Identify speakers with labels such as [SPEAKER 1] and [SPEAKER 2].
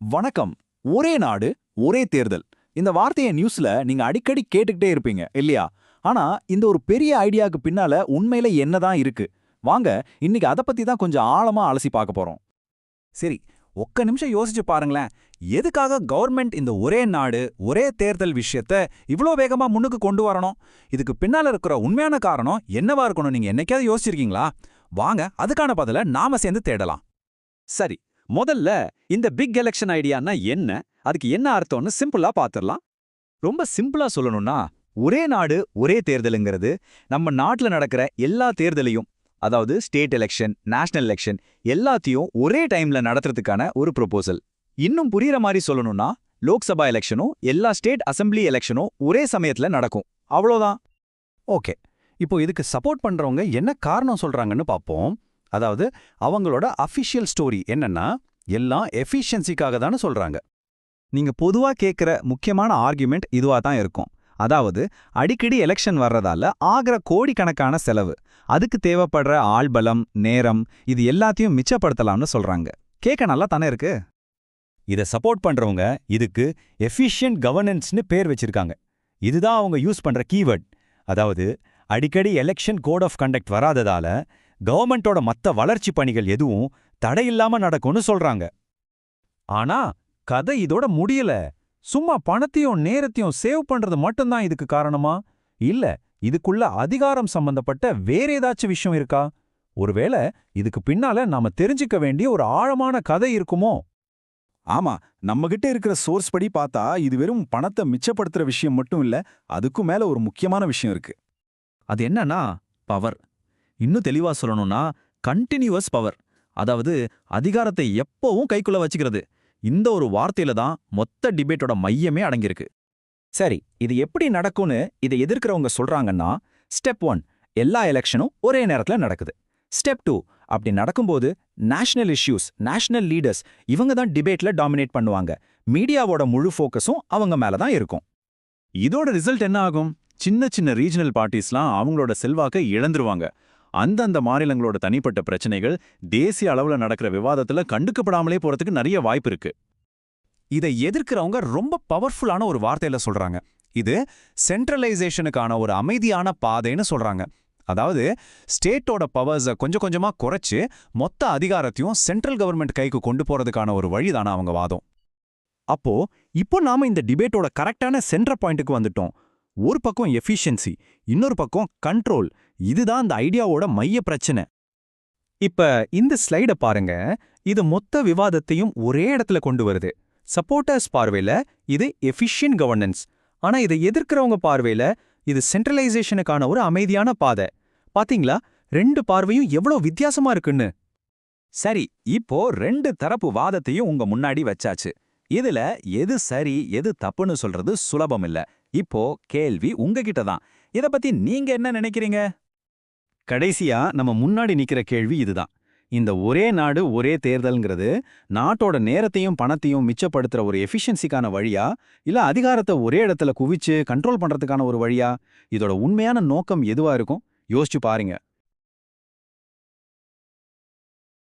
[SPEAKER 1] வணக்கம். ஒரே நாடு, ஒரே தேர்தல். இந்த வார்த்தைய நியூஸ்ல நீங்க அடிக்கடி கேட்டுக்கிட்டே இருப்பீங்க, இல்லையா? ஆனா, இந்த ஒரு பெரிய ஐடியாக்கு பின்னால உண்மையில என்னதான் இருக்கு? வாங்க, இன்னைக்கு அத பத்தி தான் கொஞ்சம் ஆழமா அலசி பார்க்க போறோம்.
[SPEAKER 2] சரி, ஒக்க நிமிஷம் யோசிச்சு பாருங்களேன். எதுக்காக கவர்மெண்ட் இந்த ஒரே நாடு, ஒரே தேர்தல் விஷயத்த இவ்ளோ வேகமா முன்னுக்கு கொண்டு வரணும்? இதுக்கு பின்னால இருக்கிற உண்மையான காரணம் என்னவா இருக்கணும் நீங்க என்னைக்காவது யோசிச்சிருக்கீங்களா? வாங்க, அதுக்கான பதில நாம சேர்ந்து தேடலாம்.
[SPEAKER 3] சரி, முதல்ல இந்த பிக் எலெக்ஷன் ஐடியான்னா என்ன, அதுக்கு என்ன அர்த்தம்னு சிம்பிளா பாத்துரலாம்.
[SPEAKER 2] ரொம்ப சிம்பிளா சொல்லணும்னா, ஒரே நாடு ஒரே தேர்தலுங்கிறது நம்ம நாட்டுல நடக்கிற எல்லா தேர்தலையும், அதாவது ஸ்டேட் எலெக்ஷன், நேஷனல் எலெக்ஷன் எல்லாத்தையும் ஒரே டைம்ல நடத்துறதுக்கான ஒரு ப்ரொபோசல். இன்னும் புரியுற மாதிரி சொல்லணும்னா, லோக்சபா எலெக்ஷனும் எல்லா ஸ்டேட் அசெம்பிளி எலெக்ஷனும் ஒரே சமயத்துல நடக்கும். அவ்வளோதான்.
[SPEAKER 1] ஓகே. இப்போ இதுக்கு சப்போர்ட் பண்றவங்க என்ன காரணம் சொல்றாங்கன்னு பாப்போம். அதாவது அவங்களோட அஃபிஷியல் ஸ்டோரி என்னன்னா, எல்லாம் எஃபிஷியன்சிக்காக தானே சொல்றாங்க.
[SPEAKER 2] நீங்க பொதுவா கேட்கிற முக்கியமான ஆர்குமெண்ட் இதுவா தான் இருக்கும். அதாவது அடிக்கடி எலெக்ஷன் வர்றதால ஆகிற கோடிக்கணக்கான செலவு, அதுக்கு தேவைப்படுற ஆள்பலம், நேரம், இது எல்லாத்தையும் மிச்சப்படுத்தலாம்னு சொல்றாங்க. கேட்க நல்லா தானே இருக்கு.
[SPEAKER 4] இதை சப்போர்ட் பண்றவங்க இதுக்கு எஃபிஷியன்ட் கவர்னன்ஸ்னு பேர் வச்சிருக்காங்க. இதுதான் அவங்க யூஸ் பண்ற கீவேர்ட். அதாவது அடிக்கடி எலெக்ஷன் கோட் ஆஃப் கண்டக்ட் வராததால கவர்மெண்டோட மத்த வளர்ச்சி பணிகள் எதுவும் தடையில்லாம நடக்கும்னு சொல்றாங்க.
[SPEAKER 2] ஆனா கதை இதோட முடியல. சும்மா பணத்தையும் நேரத்தையும் சேவ் பண்றது மட்டும்தான் இதுக்கு காரணமா? இல்ல, இதுக்குள்ள அதிகாரம் சம்பந்தப்பட்ட வேற ஏதாச்சும் விஷயம் இருக்கா? ஒருவேளை இதுக்கு பின்னால நாம தெரிஞ்சுக்க வேண்டிய ஒரு ஆழமான கதை இருக்குமோ?
[SPEAKER 1] ஆமா, நம்மகிட்ட இருக்கிற சோர்ஸ் படி பார்த்தா இது வெறும் பணத்தை மிச்சப்படுத்துற விஷயம் மட்டும் இல்ல, அதுக்கும் மேல ஒரு முக்கியமான விஷயம் இருக்கு.
[SPEAKER 2] அது என்னன்னா, பவர். இன்னும் தெளிவா சொல்லணும்னா, கண்டினியூவஸ் பவர். அதாவது அதிகாரத்தை எப்பவும் கைக்குள்ள வச்சுக்கிறது. இந்த ஒரு வார்த்தையில தான் மொத்த டிபேட்டோட மையமே அடங்கியிருக்கு. சரி, இது எப்படி நடக்கும்னு இதை எதிர்க்கிறவங்க சொல்றாங்கன்னா, ஸ்டெப் 1 எல்லா எலெக்ஷனும் ஒரே நேரத்துல நடக்குது. ஸ்டெப் 2 அப்படி நடக்கும்போது நேஷனல் இஷ்யூஸ், நேஷனல் லீடர்ஸ் இவங்க தான் டிபேட்ல டாமினேட் பண்ணுவாங்க. மீடியாவோட முழு ஃபோக்கஸும் அவங்க மேல தான் இருக்கும்.
[SPEAKER 5] இதோட ரிசல்ட் என்ன ஆகும்? சின்ன சின்ன ரீஜனல் பார்ட்டிஸ்லாம் அவங்களோட செல்வாக்கை இழந்துருவாங்க. அந்தந்த மாநிலங்களோட தனிப்பட்ட பிரச்சனைகள் தேசிய அளவுல நடக்கிற விவாதத்துல கண்டுக்கப்படாமலே போறதுக்கு நிறைய வாய்ப்பு இருக்கு.
[SPEAKER 2] இதை எதிர்க்கிறவங்க ரொம்ப பவர்ஃபுல்லான ஒரு வார்த்தையில சொல்றாங்க. இது சென்ட்ரலைசேஷனுக்கான ஒரு அமைதியான பாதைன்னு சொல்றாங்க. அதாவது ஸ்டேட்டோட பவர்ஸை கொஞ்சம் கொஞ்சமா குறைச்சு மொத்த அதிகாரத்தையும் சென்ட்ரல் கவர்மெண்ட் கைக்கு கொண்டு போறதுக்கான ஒரு வழிதான அவங்க வாதம். இப்போ நாம இந்த டிபேட்டோட கரெக்டான சென்டர் பாயிண்ட்டுக்கு வந்துட்டோம். ஒரு பக்கம் எஃபிஷியன்சி, இன்னொரு பக்கம் கண்ட்ரோல். இதுதான் இந்த ஐடியாவோட மைய பிரச்சனை. இப்ப இந்த ஸ்லைட பாருங்க. இது மொத்த விவாதத்தையும் ஒரே இடத்துல கொண்டு வருது. சப்போர்ட்டர்ஸ் பார்வையில இது எஃபிஷியன்ட் கவர்னன்ஸ். ஆனா இதை எதிர்க்கிறவங்க பார்வையில இது சென்ட்ரலைசேஷனுக்கான ஒரு அமைதியான பாதை. பாத்தீங்களா, ரெண்டு பார்வையும் எவ்வளவு வித்தியாசமா இருக்குன்னு.
[SPEAKER 3] சரி, இப்போ ரெண்டு தரப்பு வாதத்தையும் உங்க முன்னாடி வச்சாச்சு. இதுல எது சரி எது தப்புன்னு சொல்றது சுலபம் இல்ல. இப்போ கேள்வி உங்ககிட்ட தான். இத பத்தி நீங்க என்ன நினைக்கிறீங்க?
[SPEAKER 2] கடைசியா நம்ம முன்னாடி நிக்கிற கேள்வி இதுதான். இந்த ஒரே நாடு ஒரே தேர்தல்ங்கிறது நாட்டோட நேரத்தையும் பணத்தையும் மிச்சப்படுத்துற ஒரு எஃபிஷியன்சிக்கான வழியா, இல்ல அதிகாரத்தை ஒரே இடத்துல குவிச்சு கண்ட்ரோல் பண்றதுக்கான ஒரு வழியா? இதோட உண்மையான நோக்கம் எதுவா இருக்கும்? யோசிச்சு பாருங்க.